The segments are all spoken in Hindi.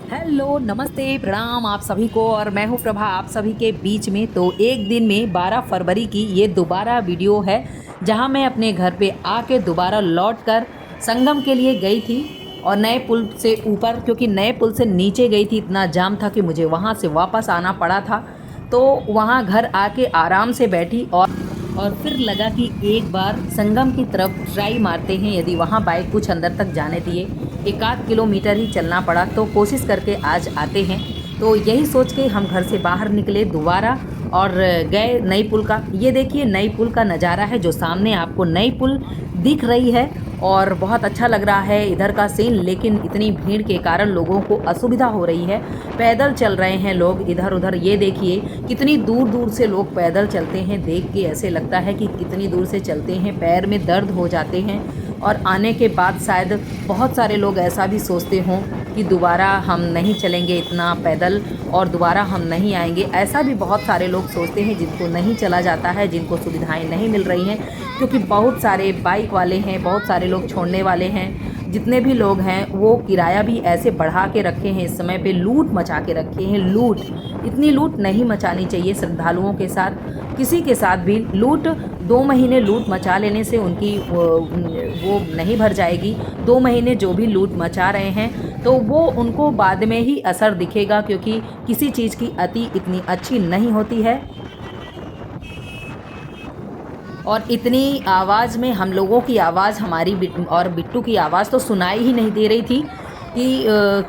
हेलो, नमस्ते, प्रणाम आप सभी को। और मैं हूँ प्रभा आप सभी के बीच में। तो एक दिन में 12 फरवरी की ये दोबारा वीडियो है, जहाँ मैं अपने घर पे आके दोबारा लौट कर संगम के लिए गई थी। और नए पुल से ऊपर, क्योंकि नए पुल से नीचे गई थी, इतना जाम था कि मुझे वहाँ से वापस आना पड़ा था। तो वहाँ घर आके आराम से बैठी और फिर लगा कि एक बार संगम की तरफ ट्राई मारते हैं। यदि वहाँ बाइक कुछ अंदर तक जाने दिए, 1 आध किलोमीटर ही चलना पड़ा, तो कोशिश करके आज आते हैं। तो यही सोच के हम घर से बाहर निकले दोबारा और गए नई पुल का। ये देखिए नई पुल का नज़ारा है, जो सामने आपको नई पुल दिख रही है और बहुत अच्छा लग रहा है इधर का सीन। लेकिन इतनी भीड़ के कारण लोगों को असुविधा हो रही है। पैदल चल रहे हैं लोग इधर उधर। ये देखिए कितनी दूर दूर से लोग पैदल चलते हैं। देख के ऐसे लगता है कि कितनी दूर से चलते हैं, पैर में दर्द हो जाते हैं। और आने के बाद शायद बहुत सारे लोग ऐसा भी सोचते हों कि दोबारा हम नहीं चलेंगे इतना पैदल और दोबारा हम नहीं आएंगे। ऐसा भी बहुत सारे लोग सोचते हैं, जिनको नहीं चला जाता है, जिनको सुविधाएं नहीं मिल रही हैं। क्योंकि बहुत सारे बाइक वाले हैं, बहुत सारे लोग छोड़ने वाले हैं। जितने भी लोग हैं वो किराया भी ऐसे बढ़ा के रखे हैं, इस समय पे लूट मचा के रखे हैं। लूट, इतनी लूट नहीं मचानी चाहिए श्रद्धालुओं के साथ, किसी के साथ भी। लूट 2 महीने लूट मचा लेने से उनकी वो नहीं भर जाएगी। 2 महीने जो भी लूट मचा रहे हैं तो वो उनको बाद में ही असर दिखेगा, क्योंकि किसी चीज़ की अति इतनी अच्छी नहीं होती है। और इतनी आवाज़ में हम लोगों की आवाज़, हमारी और बिट्टू की आवाज़ तो सुनाई ही नहीं दे रही थी कि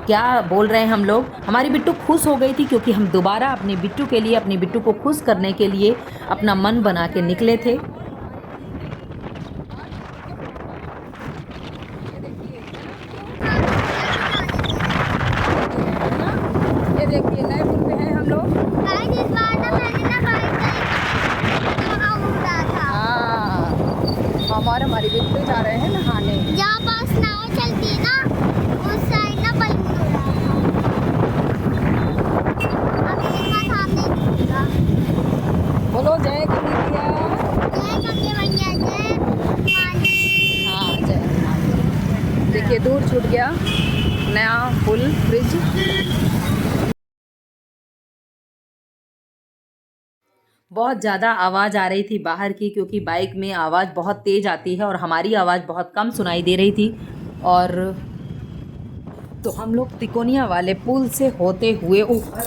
क्या बोल रहे हैं हम लोग। हमारी बिट्टू खुश हो गई थी, क्योंकि हम दोबारा अपने बिट्टू के लिए, अपनी बिट्टू को खुश करने के लिए अपना मन बना के निकले थे। ये देखिए नए पुल पे हैं हम लोग। गाइस इस बार ना मैंने ना बाइक वहाँ उड़ा था। हाँ, हमारी बिट्टू जा रहे हैं नहाने। जहाँ पास नाव चलती है ना, उस साइड ना बलून उड़ा था। अभी इसका सामने दिखेगा। बोलो जय कन्हैया। जय गंगे मैया जय माली। हाँ जय। देखिए दूर छूट गया नया पुल, ब्रिज। बहुत ज़्यादा आवाज़ आ रही थी बाहर की, क्योंकि बाइक में आवाज़ बहुत तेज़ आती है और हमारी आवाज़ बहुत कम सुनाई दे रही थी। और तो हम लोग तिकोनिया वाले पुल से होते हुए ऊपर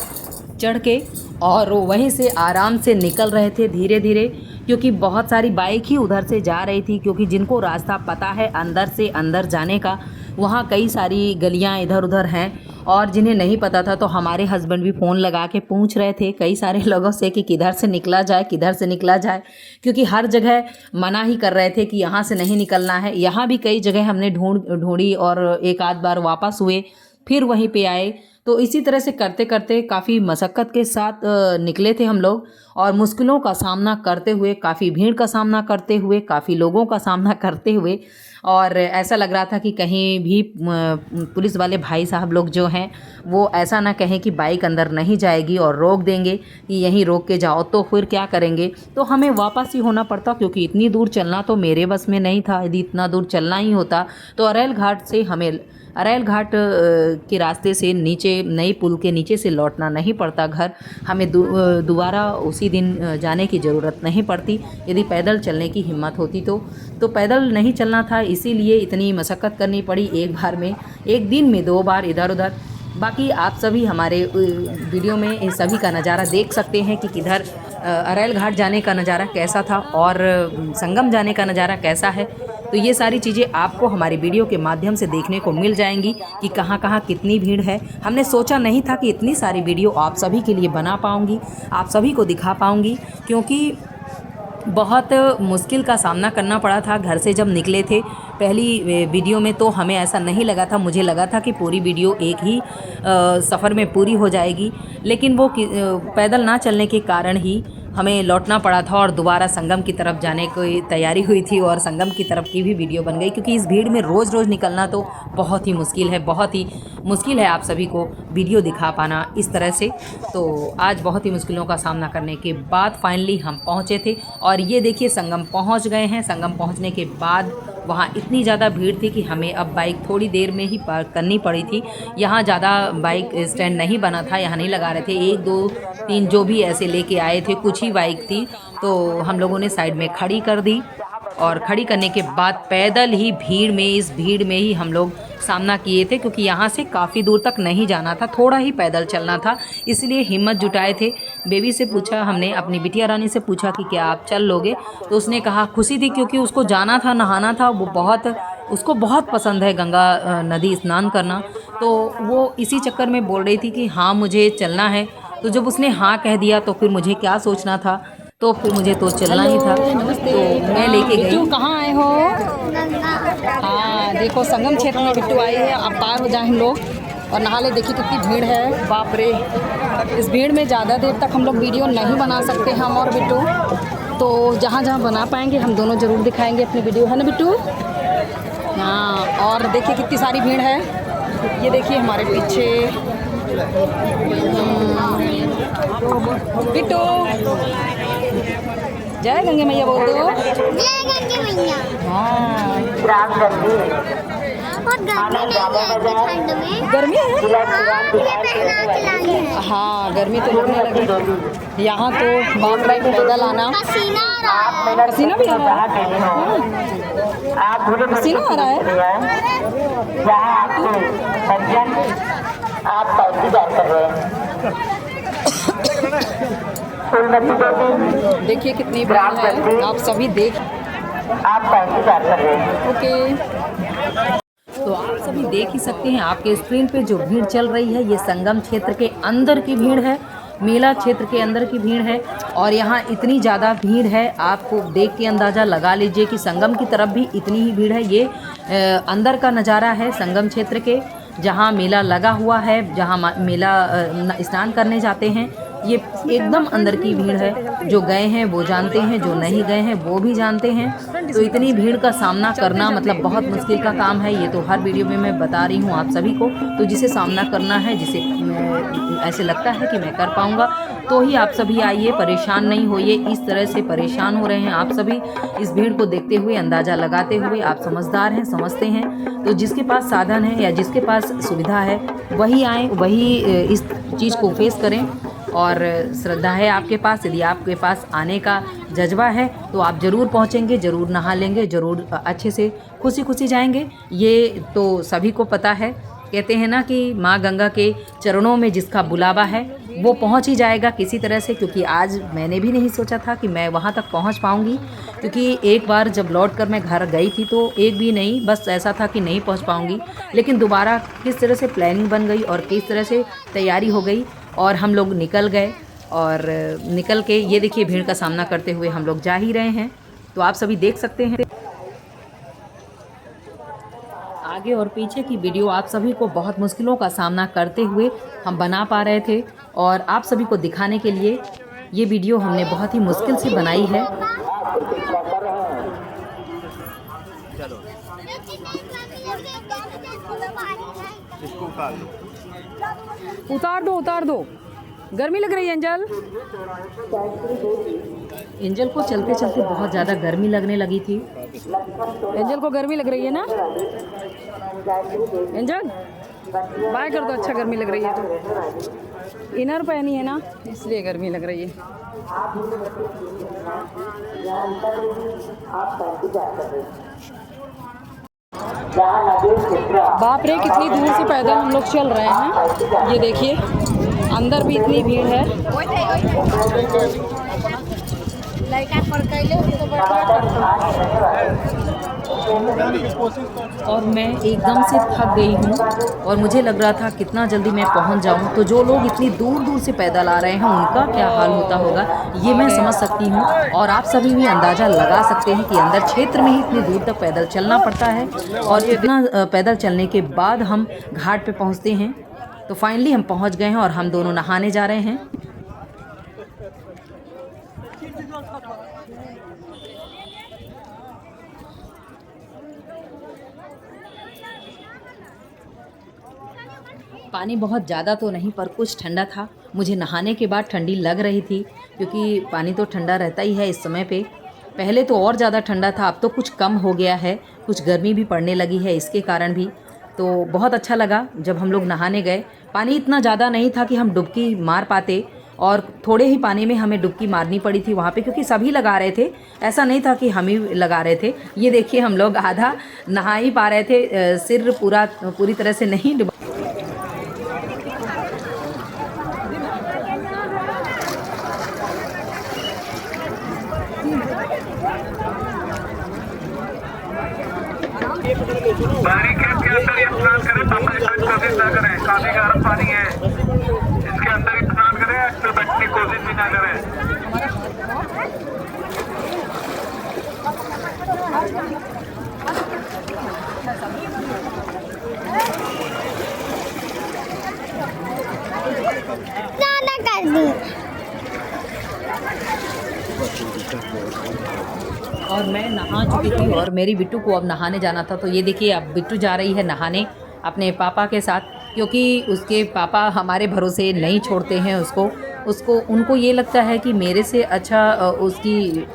चढ़ के और वहीं से आराम से निकल रहे थे धीरे धीरे, क्योंकि बहुत सारी बाइक ही उधर से जा रही थी। क्योंकि जिनको रास्ता पता है अंदर से अंदर जाने का, वहाँ कई सारी गलियाँ इधर उधर हैं। और जिन्हें नहीं पता था, तो हमारे हस्बैंड भी फ़ोन लगा के पूछ रहे थे कई सारे लोगों से कि किधर से निकला जाए, किधर से निकला जाए। क्योंकि हर जगह मना ही कर रहे थे कि यहाँ से नहीं निकलना है। यहाँ भी कई जगह हमने ढूंढी और एक आध बार वापस हुए, फिर वहीं पे आए। तो इसी तरह से करते करते काफ़ी मशक्क़त के साथ निकले थे हम लोग, और मुश्किलों का सामना करते हुए, काफ़ी भीड़ का सामना करते हुए, काफ़ी लोगों का सामना करते हुए। और ऐसा लग रहा था कि कहीं भी पुलिस वाले भाई साहब लोग जो हैं वो ऐसा ना कहें कि बाइक अंदर नहीं जाएगी और रोक देंगे कि यहीं रोक के जाओ, तो फिर क्या करेंगे। तो हमें वापस ही होना पड़ता, क्योंकि इतनी दूर चलना तो मेरे बस में नहीं था। यदि इतना दूर चलना ही होता तो अरेल घाट के रास्ते से नीचे, नई पुल के नीचे से लौटना नहीं पड़ता घर। हमें दोबारा उसी दिन जाने की ज़रूरत नहीं पड़ती, यदि पैदल चलने की हिम्मत होती तो पैदल नहीं चलना था। इसीलिए इतनी मशक्क़त करनी पड़ी एक बार में, एक दिन में 2 बार इधर उधर। बाकी आप सभी हमारे वीडियो में इस सभी का नज़ारा देख सकते हैं कि किधर अरेल घाट जाने का नज़ारा कैसा था और संगम जाने का नज़ारा कैसा है। तो ये सारी चीज़ें आपको हमारी वीडियो के माध्यम से देखने को मिल जाएंगी कि कहाँ कहाँ कितनी भीड़ है। हमने सोचा नहीं था कि इतनी सारी वीडियो आप सभी के लिए बना पाऊँगी, आप सभी को दिखा पाऊँगी, क्योंकि बहुत मुश्किल का सामना करना पड़ा था घर से जब निकले थे। पहली वीडियो में तो हमें ऐसा नहीं लगा था, मुझे लगा था कि पूरी वीडियो एक ही सफ़र में पूरी हो जाएगी। लेकिन वो पैदल ना चलने के कारण ही हमें लौटना पड़ा था और दोबारा संगम की तरफ जाने की तैयारी हुई थी, और संगम की तरफ की भी वीडियो बन गई। क्योंकि इस भीड़ में रोज़ रोज़ निकलना तो बहुत ही मुश्किल है, बहुत ही मुश्किल है आप सभी को वीडियो दिखा पाना इस तरह से। तो आज बहुत ही मुश्किलों का सामना करने के बाद फाइनली हम पहुँचे थे। और ये देखिए संगम पहुँच गए हैं। संगम पहुँचने के बाद वहाँ इतनी ज़्यादा भीड़ थी कि हमें अब बाइक थोड़ी देर में ही पार्क करनी पड़ी थी। यहाँ ज़्यादा बाइक स्टैंड नहीं बना था, यहाँ नहीं लगा रहे थे, 1 2 3 जो भी ऐसे लेके आए थे, कुछ ही बाइक थी, तो हम लोगों ने साइड में खड़ी कर दी। और खड़ी करने के बाद पैदल ही भीड़ में, इस भीड़ में ही हम लोग सामना किए थे, क्योंकि यहाँ से काफ़ी दूर तक नहीं जाना था, थोड़ा ही पैदल चलना था, इसलिए हिम्मत जुटाए थे। बेबी से पूछा हमने, अपनी बिटिया रानी से पूछा कि क्या आप चल लोगे, तो उसने कहा, खुशी थी क्योंकि उसको जाना था, नहाना था, उसको बहुत पसंद है गंगा नदी स्नान करना, तो वो इसी चक्कर में बोल रही थी कि हाँ मुझे चलना है। तो जब उसने हाँ कह दिया तो फिर मुझे क्या सोचना था, तो फिर मुझे तो चलना ही था। तो मैं लेके गई। बिट्टू कहाँ आए हो? हाँ देखो, संगम क्षेत्र में बिट्टू आई है। अब पार हो जाए हम लोग और नहा ले। देखिए कितनी भीड़ है, बाप रे। इस भीड़ में ज़्यादा देर तक हम लोग वीडियो नहीं बना सकते, हम और बिट्टू। तो जहाँ जहाँ बना पाएंगे हम दोनों ज़रूर दिखाएंगे अपनी वीडियो, है ना बिट्टू? हाँ, और देखिए कितनी सारी भीड़ है। ये देखिए हमारे पीछे बिट्टू। जय गंगे मैया बोल दो। जय गंगे मैया। हाँ, बहुत गर्मी गर्मी नहीं है, ठंड में है। हाँ, पहना के लाई है। हाँ गर्मी तो लगने लगी यहाँ तो। बाप रे, पैदल आना, पसीना आ रहा है। पसीना भी आ रहा है। पसीना आ रहा है। देखिए कितनी भीड़ है, आप सभी देख। ओके, तो आप सभी देख ही सकते हैं आपके स्क्रीन पे जो भीड़ चल रही है, ये संगम क्षेत्र के अंदर की भीड़ है, मेला क्षेत्र के अंदर की भीड़ है। और यहाँ इतनी ज़्यादा भीड़ है, आपको देख के अंदाज़ा लगा लीजिए कि संगम की तरफ भी इतनी ही भीड़ है। ये अंदर का नज़ारा है संगम क्षेत्र के, जहाँ मेला लगा हुआ है, जहाँ मेला स्नान करने जाते हैं। ये एकदम अंदर की भीड़ है, जो गए हैं वो जानते हैं, जो नहीं गए हैं वो भी जानते हैं। तो इतनी भीड़ का सामना करना मतलब बहुत मुश्किल का काम है। ये तो हर वीडियो में मैं बता रही हूँ आप सभी को। तो जिसे सामना करना है, जिसे ऐसे लगता है कि मैं कर पाऊँगा, तो ही आप सभी आइए, परेशान नहीं होइए। इस तरह से परेशान हो रहे हैं आप सभी इस भीड़ को देखते हुए, अंदाज़ा लगाते हुए। आप समझदार हैं, समझते हैं, तो जिसके पास साधन है या जिसके पास सुविधा है वही आएँ, वही इस चीज़ को फेस करें। और श्रद्धा है आपके पास, यदि आपके पास आने का जज्बा है तो आप ज़रूर पहुँचेंगे, ज़रूर नहा लेंगे, ज़रूर अच्छे से खुशी खुशी जाएंगे। ये तो सभी को पता है। कहते हैं ना कि माँ गंगा के चरणों में जिसका बुलावा है वो पहुँच ही जाएगा किसी तरह से। क्योंकि आज मैंने भी नहीं सोचा था कि मैं वहाँ तक पहुँच पाऊँगी, क्योंकि एक बार जब लौट कर मैं घर गई थी तो एक भी नहीं, बस ऐसा था कि नहीं पहुँच पाऊँगी। लेकिन दोबारा किस तरह से प्लानिंग बन गई और किस तरह से तैयारी हो गई और हम लोग निकल गए। और निकल के ये देखिए भीड़ का सामना करते हुए हम लोग जा ही रहे हैं। तो आप सभी देख सकते हैं आगे और पीछे की वीडियो। आप सभी को बहुत मुश्किलों का सामना करते हुए हम बना पा रहे थे, और आप सभी को दिखाने के लिए ये वीडियो हमने बहुत ही मुश्किल से बनाई है। उतार दो, गर्मी लग रही है एंजल। एंजल को चलते चलते बहुत ज़्यादा गर्मी लगने लगी थी। एंजल को गर्मी लग रही है ना एंजल? बाय कर दो, अच्छा गर्मी लग रही है तो। इनर पहनी है ना, इसलिए गर्मी लग रही है। बाप रे, कितनी दूर से पैदल हम लोग चल रहे हैं। ये देखिए अंदर भी इतनी भीड़ है। और मैं एकदम से थक गई हूँ और मुझे लग रहा था कितना जल्दी मैं पहुँच जाऊँ। तो जो लोग इतनी दूर दूर से पैदल आ रहे हैं उनका क्या हाल होता होगा ये मैं समझ सकती हूँ। और आप सभी भी अंदाज़ा लगा सकते हैं कि अंदर क्षेत्र में ही इतनी दूर तक पैदल चलना पड़ता है। और इतना पैदल चलने के बाद हम घाट पे पहुँचते हैं। तो फाइनली हम पहुँच गए हैं और हम दोनों नहाने जा रहे हैं। पानी बहुत ज़्यादा तो नहीं पर कुछ ठंडा था। मुझे नहाने के बाद ठंडी लग रही थी क्योंकि पानी तो ठंडा रहता ही है इस समय पे। पहले तो और ज़्यादा ठंडा था, अब तो कुछ कम हो गया है, कुछ गर्मी भी पड़ने लगी है इसके कारण भी। तो बहुत अच्छा लगा जब हम लोग नहाने गए। पानी इतना ज़्यादा नहीं था कि हम डुबकी मार पाते, और थोड़े ही पानी में हमें डुबकी मारनी पड़ी थी वहाँ पे, क्योंकि सभी लगा रहे थे, ऐसा नहीं था कि हम ही लगा रहे थे। ये देखिए हम लोग आधा नहा ही पा रहे थे, सिर पूरी तरह से नहीं डुबा। पानी के अंदर ही स्नान करें, कोशिश ना करें, काफी गर्म पानी है, इसके अंदर ही स्नान करें, तो बैठने की कोशिश भी ना करें। ज्यादा कर दी। और मैं नहा चुकी थी और मेरी बिट्टू को अब नहाने जाना था। तो ये देखिए अब बिट्टू जा रही है नहाने अपने पापा के साथ, क्योंकि उसके पापा हमारे भरोसे नहीं छोड़ते हैं उसको उनको ये लगता है कि मेरे से अच्छा उसकी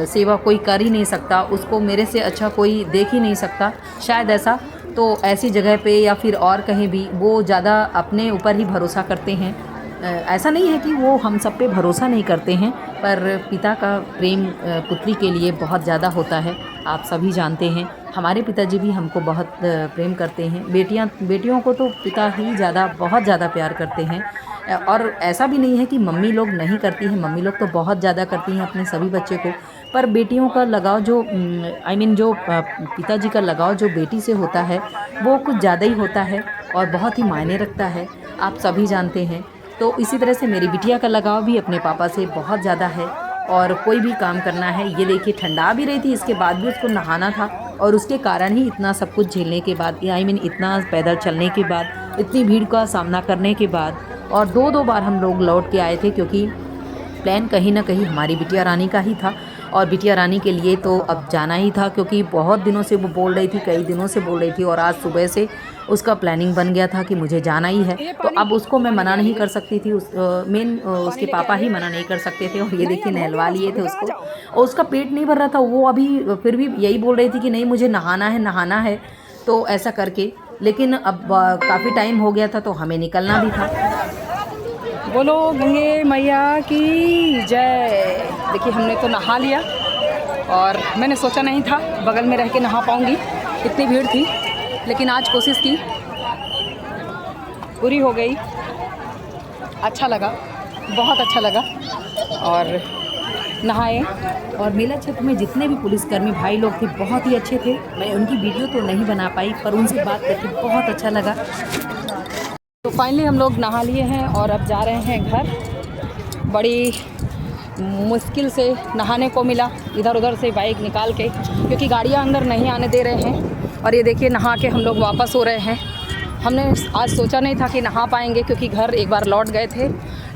सेवा कोई कर ही नहीं सकता, उसको मेरे से अच्छा कोई देख ही नहीं सकता, शायद ऐसा। तो ऐसी जगह पे या फिर और कहीं भी वो ज़्यादा अपने ऊपर ही भरोसा करते हैं। ऐसा नहीं है कि वो हम सब पे भरोसा नहीं करते हैं, पर पिता का प्रेम पुत्री के लिए बहुत ज़्यादा होता है, आप सभी जानते हैं। हमारे पिताजी भी हमको बहुत प्रेम करते हैं। बेटियों को तो पिता ही बहुत ज़्यादा प्यार करते हैं। और ऐसा भी नहीं है कि मम्मी लोग नहीं करती हैं, मम्मी लोग तो बहुत ज़्यादा करती हैं अपने सभी बच्चे को। पर बेटियों का लगाव जो जो पिताजी का लगाव जो बेटी से होता है वो कुछ ज़्यादा ही होता है और बहुत ही मायने रखता है, आप सभी जानते हैं। तो इसी तरह से मेरी बिटिया का लगाव भी अपने पापा से बहुत ज़्यादा है। और कोई भी काम करना है, ये देखिए ठंडा भी रही थी, इसके बाद भी उसको नहाना था, और उसके कारण ही इतना सब कुछ झेलने के बाद इतना पैदल चलने के बाद, इतनी भीड़ का सामना करने के बाद, और दो बार हम लोग लौट के आए थे, क्योंकि प्लान कहीं ना कहीं हमारी बिटिया रानी का ही था। और बिटिया रानी के लिए तो अब जाना ही था, क्योंकि बहुत दिनों से वो बोल रही थी, कई दिनों से बोल रही थी, और आज सुबह से उसका प्लानिंग बन गया था कि मुझे जाना ही है। तो अब उसको मैं मना नहीं कर सकती थी, उसके पापा ही मना नहीं कर सकते थे। और ये देखिए नहलवा लिए थे उसको, और उसका पेट नहीं भर रहा था, वो अभी फिर भी यही बोल रही थी कि नहीं मुझे नहाना है। तो ऐसा करके, लेकिन अब काफ़ी टाइम हो गया था तो हमें निकलना भी था। बोलो गंगे मैया की जय। देखिए हमने तो नहा लिया, और मैंने सोचा नहीं था बगल में रह के नहा पाऊँगी, इतनी भीड़ थी, लेकिन आज कोशिश की, पूरी हो गई। अच्छा लगा, बहुत अच्छा लगा। और नहाए, और मेला क्षेत्र में जितने भी पुलिसकर्मी भाई लोग थे बहुत ही अच्छे थे। मैं उनकी वीडियो तो नहीं बना पाई, पर उनसे बात करके बहुत अच्छा लगा। तो फाइनली हम लोग नहा लिए हैं और अब जा रहे हैं घर। बड़ी मुश्किल से नहाने को मिला, इधर उधर से बाइक निकाल के, क्योंकि गाड़ियां अंदर नहीं आने दे रहे हैं। और ये देखिए नहा के हम लोग वापस हो रहे हैं। हमने आज सोचा नहीं था कि नहा पाएंगे, क्योंकि घर एक बार लौट गए थे।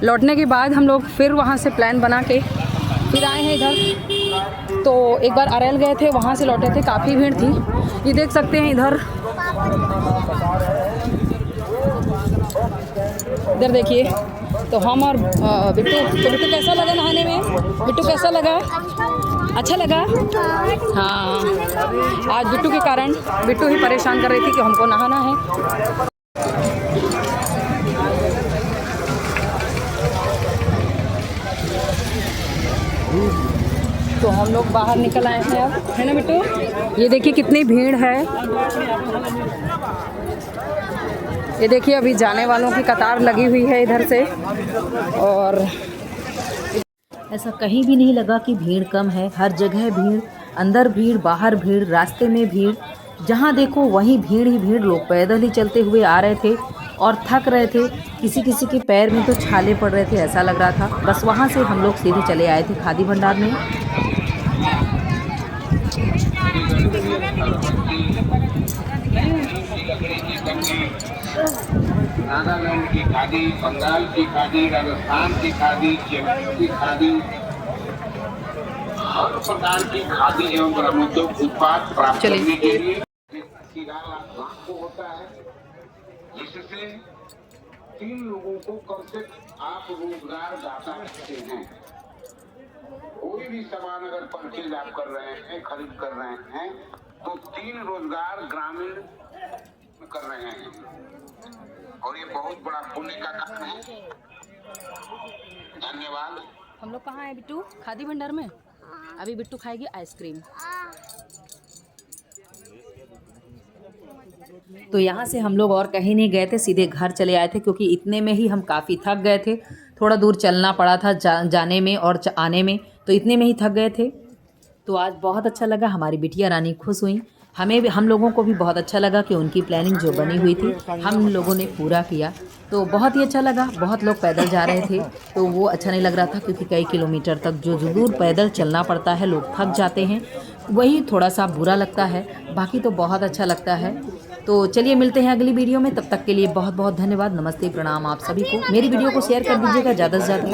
लौटने के बाद हम लोग फिर वहाँ से प्लान बना के फिर आए हैं इधर। तो एक बार अरेल गए थे, वहाँ से लौटे थे, काफ़ी भीड़ थी। ये देख सकते हैं इधर देखिए। तो हम और बिट्टू कैसा लगा नहाने में? बिट्टू कैसा लगा? अच्छा लगा? हाँ, आज बिट्टू के कारण बिट्टू ही परेशान कर रही थी कि हमको नहाना है। तो हम लोग बाहर निकल आए हैं अब, है ना बिट्टू? ये देखिए कितनी भीड़ है। ये देखिए अभी जाने वालों की कतार लगी हुई है इधर से। और ऐसा कहीं भी नहीं लगा कि भीड़ कम है, हर जगह भीड़, अंदर भीड़, बाहर भीड़, रास्ते में भीड़, जहाँ देखो वहीं भीड़ ही भीड़। लोग पैदल ही चलते हुए आ रहे थे और थक रहे थे, किसी किसी के पैर में तो छाले पड़ रहे थे, ऐसा लग रहा था। बस वहाँ से हम लोग सीधे चले आए थे खादी भंडार में। नागालैंड की खादी, बंगाल की खादी, राजस्थान की खादी, चेन्नई की खादी, हर प्रकार की खादी एवं ग्रामोद्योग उत्पाद प्राप्त करने के लिए सीधा लाभ को होता है, जिससे 3 लोगों को कम से आप रोजगार दाता रखते हैं। कोई भी सामान अगर परचेज आप कर रहे हैं, खरीद कर रहे हैं, तो 3 रोजगार ग्रामीण कर रहे हैं और ये बहुत बड़ा पुण्य का काम है। धन्यवाद। हम लोग कहाँ हैं बिट्टू? खादी भंडार में। अभी बिट्टू खाएगी आइसक्रीम। तो यहाँ से हम लोग और कहीं नहीं गए थे, सीधे घर चले आए थे क्योंकि इतने में ही हम काफ़ी थक गए थे। थोड़ा दूर चलना पड़ा था जाने में और आने में, तो इतने में ही थक गए थे। तो आज बहुत अच्छा लगा, हमारी बिटिया रानी खुश हुई, हमें भी, हम लोगों को भी बहुत अच्छा लगा कि उनकी प्लानिंग जो बनी हुई थी हम लोगों ने पूरा किया। तो बहुत ही अच्छा लगा। बहुत लोग पैदल जा रहे थे तो वो अच्छा नहीं लग रहा था क्योंकि कई किलोमीटर तक जो दूर पैदल चलना पड़ता है, लोग थक जाते हैं, वही थोड़ा सा बुरा लगता है। बाकी तो बहुत अच्छा लगता है। तो चलिए मिलते हैं अगली वीडियो में, तब तक के लिए बहुत बहुत धन्यवाद। नमस्ते, प्रणाम आप सभी को। मेरी वीडियो को शेयर कर दीजिएगा ज़्यादा से ज़्यादा।